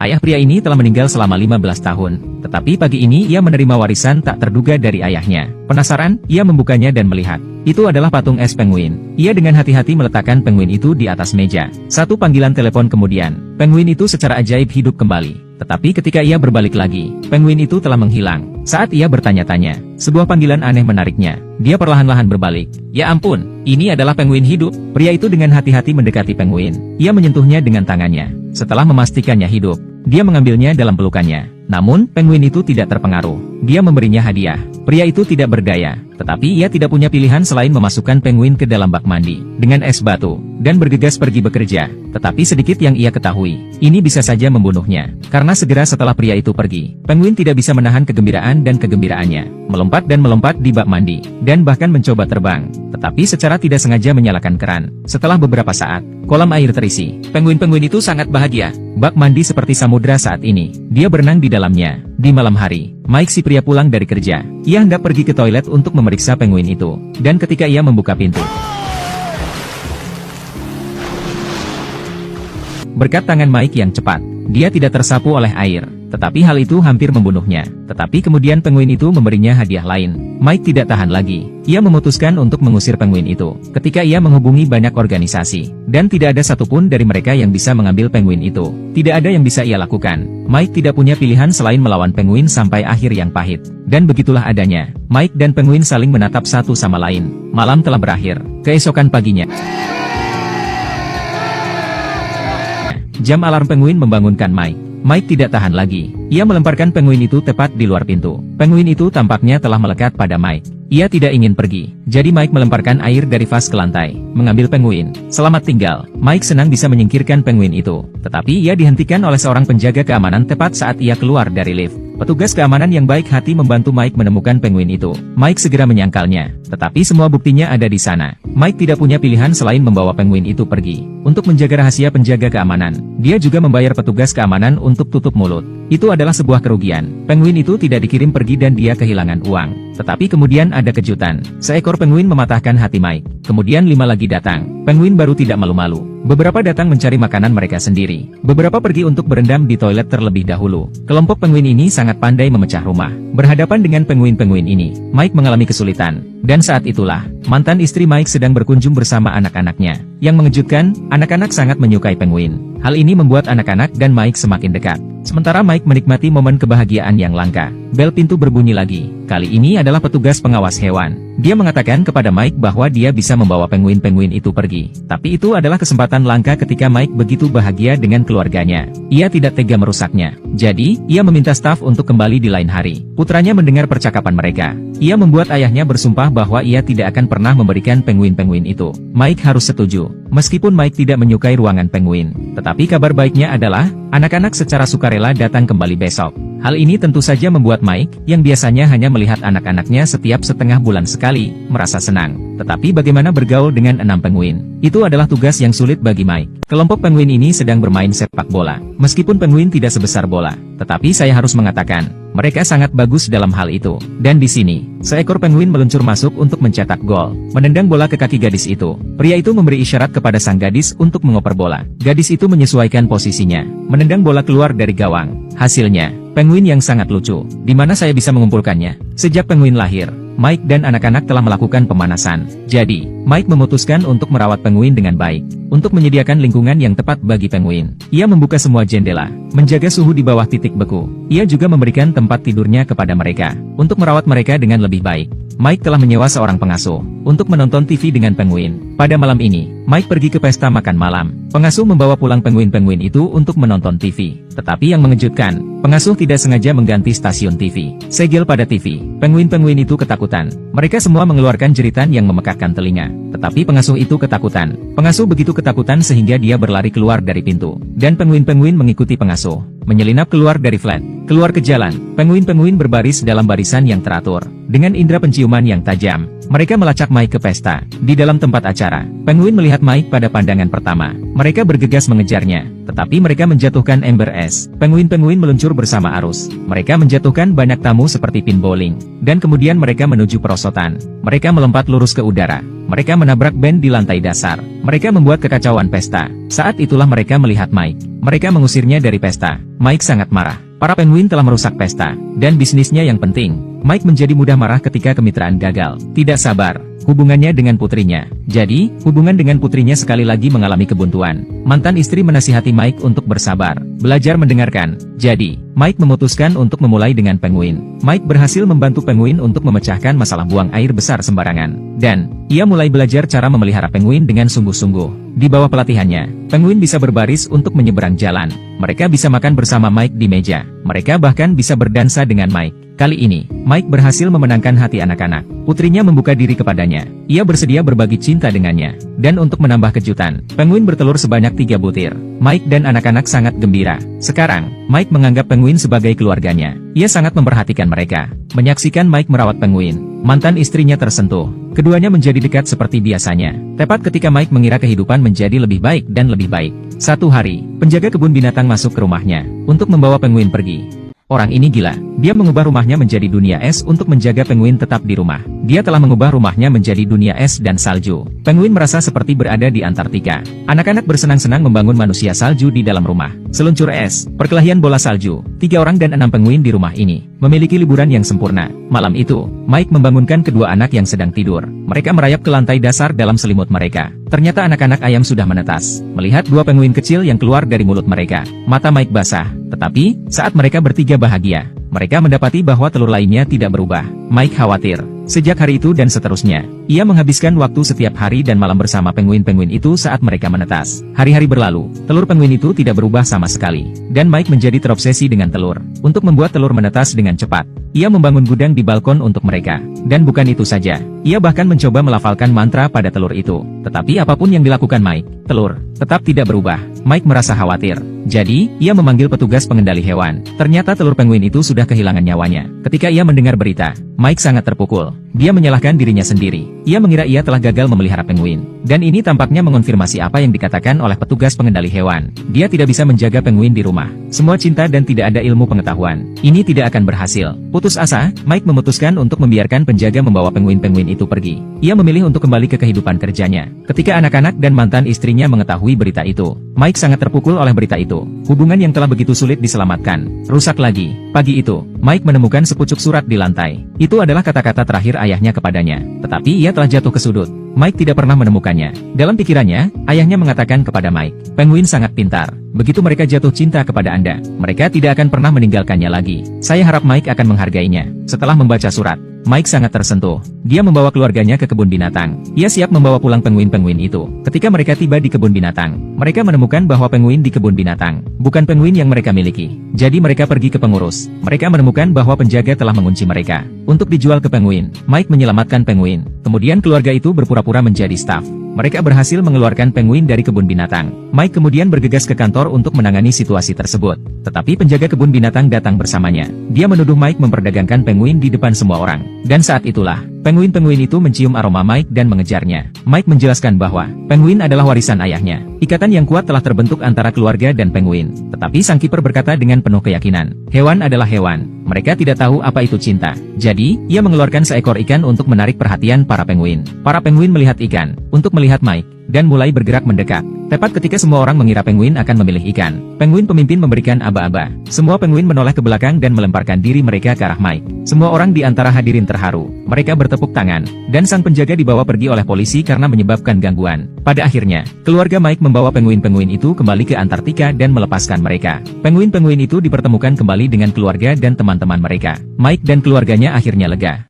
Ayah pria ini telah meninggal selama 15 tahun, tetapi pagi ini ia menerima warisan tak terduga dari ayahnya. Penasaran, ia membukanya dan melihat. Itu adalah patung es penguin. Ia dengan hati-hati meletakkan penguin itu di atas meja. Satu panggilan telepon kemudian, penguin itu secara ajaib hidup kembali. Tetapi ketika ia berbalik lagi, penguin itu telah menghilang. Saat ia bertanya-tanya, sebuah panggilan aneh menariknya. Dia perlahan-lahan berbalik. Ya ampun, ini adalah penguin hidup. Pria itu dengan hati-hati mendekati penguin. Ia menyentuhnya dengan tangannya. Setelah memastikannya hidup, dia mengambilnya dalam pelukannya. Namun, penguin itu tidak terpengaruh. Dia memberinya hadiah. Pria itu tidak berdaya, tetapi ia tidak punya pilihan selain memasukkan penguin ke dalam bak mandi dengan es batu, dan bergegas pergi bekerja. Tetapi sedikit yang ia ketahui, ini bisa saja membunuhnya. Karena segera setelah pria itu pergi, penguin tidak bisa menahan kegembiraan dan kegembiraannya. Melompat dan melompat di bak mandi, dan bahkan mencoba terbang. Tetapi secara tidak sengaja menyalakan keran. Setelah beberapa saat, kolam air terisi. Penguin-penguin itu sangat bahagia. Bak mandi seperti samudra saat ini. Dia berenang di dalamnya. Di malam hari, Mike si pria pulang dari kerja. Ia hendak pergi ke toilet untuk memeriksa penguin itu. Dan ketika ia membuka pintu, berkat tangan Mike yang cepat, dia tidak tersapu oleh air. Tetapi hal itu hampir membunuhnya. Tetapi kemudian penguin itu memberinya hadiah lain. Mike tidak tahan lagi. Ia memutuskan untuk mengusir penguin itu. Ketika ia menghubungi banyak organisasi, dan tidak ada satupun dari mereka yang bisa mengambil penguin itu. Tidak ada yang bisa ia lakukan. Mike tidak punya pilihan selain melawan penguin sampai akhir yang pahit. Dan begitulah adanya. Mike dan penguin saling menatap satu sama lain. Malam telah berakhir. Keesokan paginya, jam alarm penguin membangunkan Mike. Mike tidak tahan lagi. Ia melemparkan penguin itu tepat di luar pintu. Penguin itu tampaknya telah melekat pada Mike. Ia tidak ingin pergi. Jadi Mike melemparkan air dari vas ke lantai, mengambil penguin. Selamat tinggal. Mike senang bisa menyingkirkan penguin itu. Tetapi ia dihentikan oleh seorang penjaga keamanan tepat saat ia keluar dari lift. Petugas keamanan yang baik hati membantu Mike menemukan penguin itu. Mike segera menyangkalnya. Tetapi semua buktinya ada di sana. Mike tidak punya pilihan selain membawa penguin itu pergi. Untuk menjaga rahasia penjaga keamanan, dia juga membayar petugas keamanan untuk tutup mulut. Itu adalah sebuah kerugian. Penguin itu tidak dikirim pergi dan dia kehilangan uang. Tetapi kemudian ada kejutan. Seekor penguin mematahkan hati Mike. Kemudian 5 lagi datang. Penguin baru tidak malu-malu. Beberapa datang mencari makanan mereka sendiri. Beberapa pergi untuk berendam di toilet terlebih dahulu. Kelompok penguin ini sangat pandai memecah rumah. Berhadapan dengan penguin-penguin ini, Mike mengalami kesulitan. Dan saat itulah, mantan istri Mike sedang berkunjung bersama anak-anaknya. Yang mengejutkan, anak-anak sangat menyukai penguin. Hal ini membuat anak-anak dan Mike semakin dekat. Sementara Mike menikmati momen kebahagiaan yang langka. Bel pintu berbunyi lagi. Kali ini adalah petugas pengawas hewan. Dia mengatakan kepada Mike bahwa dia bisa membawa penguin-penguin itu pergi. Tapi itu adalah kesempatan langka ketika Mike begitu bahagia dengan keluarganya. Ia tidak tega merusaknya. Jadi, ia meminta staf untuk kembali di lain hari. Putranya mendengar percakapan mereka. Ia membuat ayahnya bersumpah bahwa ia tidak akan pernah memberikan penguin-penguin itu. Mike harus setuju. Meskipun Mike tidak menyukai ruangan penguin. Tetapi kabar baiknya adalah, anak-anak secara sukarela datang kembali besok. Hal ini tentu saja membuat Mike, yang biasanya hanya melihat anak-anaknya setiap setengah bulan sekali, merasa senang. Tetapi bagaimana bergaul dengan 6 penguin? Itu adalah tugas yang sulit bagi Mike. Kelompok penguin ini sedang bermain sepak bola. Meskipun penguin tidak sebesar bola, tetapi saya harus mengatakan, mereka sangat bagus dalam hal itu. Dan di sini, seekor penguin meluncur masuk untuk mencetak gol, menendang bola ke kaki gadis itu. Pria itu memberi isyarat kepada sang gadis untuk mengoper bola. Gadis itu menyesuaikan posisinya, menendang bola keluar dari gawang. Hasilnya, penguin yang sangat lucu. Di mana saya bisa mengumpulkannya? Sejak penguin lahir, Mike dan anak-anak telah melakukan pemanasan. Jadi, Mike memutuskan untuk merawat penguin dengan baik. Untuk menyediakan lingkungan yang tepat bagi penguin, ia membuka semua jendela, menjaga suhu di bawah titik beku. Ia juga memberikan tempat tidurnya kepada mereka, untuk merawat mereka dengan lebih baik. Mike telah menyewa seorang pengasuh untuk menonton TV dengan penguin. Pada malam ini, Mike pergi ke pesta makan malam. Pengasuh membawa pulang penguin-penguin itu untuk menonton TV. Tetapi yang mengejutkan, pengasuh tidak sengaja mengganti stasiun TV. Segel pada TV, penguin-penguin itu ketakutan. Mereka semua mengeluarkan jeritan yang memekakkan telinga. Tetapi pengasuh itu ketakutan. Pengasuh begitu ketakutan sehingga dia berlari keluar dari pintu. Dan penguin-penguin mengikuti pengasuh, menyelinap keluar dari flat, keluar ke jalan. Penguin-penguin berbaris dalam barisan yang teratur. Dengan indera penciuman yang tajam, Mereka melacak Mike ke pesta. Di dalam tempat acara, penguin melihat Mike pada pandangan pertama. Mereka bergegas mengejarnya, tetapi mereka menjatuhkan ember es. Penguin-penguin meluncur bersama arus. Mereka menjatuhkan banyak tamu seperti pin bowling. Dan kemudian mereka menuju perosotan. Mereka melompat lurus ke udara. Mereka menabrak band di lantai dasar. Mereka membuat kekacauan pesta. Saat itulah mereka melihat Mike. Mereka mengusirnya dari pesta. Mike sangat marah. Para penguin telah merusak pesta. Dan bisnisnya yang penting. Mike menjadi mudah marah ketika kemitraan gagal. Tidak sabar. Hubungannya dengan putrinya. Jadi, hubungan dengan putrinya sekali lagi mengalami kebuntuan. Mantan istri menasihati Mike untuk bersabar. Belajar mendengarkan. Jadi, Mike memutuskan untuk memulai dengan penguin. Mike berhasil membantu penguin untuk memecahkan masalah buang air besar sembarangan. Dan, ia mulai belajar cara memelihara penguin dengan sungguh-sungguh. Di bawah pelatihannya, penguin bisa berbaris untuk menyeberang jalan. Mereka bisa makan bersama Mike di meja. Mereka bahkan bisa berdansa dengan Mike. Kali ini, Mike berhasil memenangkan hati anak-anak. Putrinya membuka diri kepadanya. Ia bersedia berbagi cinta dengannya. Dan untuk menambah kejutan, penguin bertelur sebanyak 3 butir. Mike dan anak-anak sangat gembira. Sekarang, Mike menganggap penguin sebagai keluarganya. Ia sangat memperhatikan mereka. Menyaksikan Mike merawat penguin, mantan istrinya tersentuh. Keduanya menjadi dekat seperti biasanya. Tepat ketika Mike mengira kehidupan menjadi lebih baik dan lebih baik. Satu hari, penjaga kebun binatang masuk ke rumahnya untuk membawa penguin pergi. Orang ini gila. Dia mengubah rumahnya menjadi dunia es untuk menjaga penguin tetap di rumah. Dia telah mengubah rumahnya menjadi dunia es dan salju. Penguin merasa seperti berada di Antartika. Anak-anak bersenang-senang membangun manusia salju di dalam rumah. Seluncur es, perkelahian bola salju. 3 orang dan 6 penguin di rumah ini memiliki liburan yang sempurna. Malam itu, Mike membangunkan kedua anak yang sedang tidur. Mereka merayap ke lantai dasar dalam selimut mereka. Ternyata anak-anak ayam sudah menetas. Melihat 2 penguin kecil yang keluar dari mulut mereka, mata Mike basah. Tetapi, saat mereka bertiga bahagia, mereka mendapati bahwa telur lainnya tidak berubah. Mike khawatir. Sejak hari itu dan seterusnya, ia menghabiskan waktu setiap hari dan malam bersama penguin-penguin itu saat mereka menetas. Hari-hari berlalu, telur penguin itu tidak berubah sama sekali. Dan Mike menjadi terobsesi dengan telur. Untuk membuat telur menetas dengan cepat, ia membangun gudang di balkon untuk mereka. Dan bukan itu saja, ia bahkan mencoba melafalkan mantra pada telur itu. Tetapi apapun yang dilakukan Mike, telur tetap tidak berubah. Mike merasa khawatir. Jadi, ia memanggil petugas pengendali hewan. Ternyata telur penguin itu sudah kehilangan nyawanya. Ketika ia mendengar berita, Mike sangat terpukul. Dia menyalahkan dirinya sendiri. Ia mengira ia telah gagal memelihara penguin. Dan ini tampaknya mengonfirmasi apa yang dikatakan oleh petugas pengendali hewan. Dia tidak bisa menjaga penguin di rumah. Semua cinta dan tidak ada ilmu pengetahuan. Ini tidak akan berhasil. Putus asa, Mike memutuskan untuk membiarkan penjaga membawa penguin-penguin itu pergi. Ia memilih untuk kembali ke kehidupan kerjanya. Ketika anak-anak dan mantan istrinya mengetahui berita itu, Mike sangat terpukul oleh berita itu. Hubungan yang telah begitu sulit diselamatkan, rusak lagi. Pagi itu, Mike menemukan sepucuk surat di lantai. Itu adalah kata-kata terakhir ayahnya kepadanya. Tetapi ia telah jatuh ke sudut. Mike tidak pernah menemukannya. Dalam pikirannya, ayahnya mengatakan kepada Mike, penguin sangat pintar. Begitu mereka jatuh cinta kepada Anda, mereka tidak akan pernah meninggalkannya lagi. Saya harap Mike akan menghargainya. Setelah membaca surat, Mike sangat tersentuh. Dia membawa keluarganya ke kebun binatang. Ia siap membawa pulang penguin-penguin itu. Ketika mereka tiba di kebun binatang, mereka menemukan bahwa penguin di kebun binatang bukan penguin yang mereka miliki. Jadi mereka pergi ke pengurus. Mereka menemukan bahwa penjaga telah mengunci mereka untuk dijual ke penguin. Mike menyelamatkan penguin. Kemudian keluarga itu berpura-pura menjadi staf. Mereka berhasil mengeluarkan penguin dari kebun binatang. Mike kemudian bergegas ke kantor untuk menangani situasi tersebut. Tetapi penjaga kebun binatang datang bersamanya. Dia menuduh Mike memperdagangkan penguin di depan semua orang. Dan saat itulah, penguin-penguin itu mencium aroma Mike dan mengejarnya. Mike menjelaskan bahwa penguin adalah warisan ayahnya. Ikatan yang kuat telah terbentuk antara keluarga dan penguin. Tetapi sang kiper berkata dengan penuh keyakinan, hewan adalah hewan. Mereka tidak tahu apa itu cinta. Jadi, ia mengeluarkan seekor ikan untuk menarik perhatian para penguin. Para penguin melihat ikan untuk melihat Mike dan mulai bergerak mendekat. Tepat ketika semua orang mengira penguin akan memilih ikan, penguin pemimpin memberikan aba-aba. Semua penguin menoleh ke belakang dan melemparkan diri mereka ke arah Mike. Semua orang di antara hadirin terharu. Mereka bertepuk tangan, dan sang penjaga dibawa pergi oleh polisi karena menyebabkan gangguan. Pada akhirnya, keluarga Mike membawa penguin-penguin itu kembali ke Antartika dan melepaskan mereka. Penguin-penguin itu dipertemukan kembali dengan keluarga dan teman-teman mereka. Mike dan keluarganya akhirnya lega.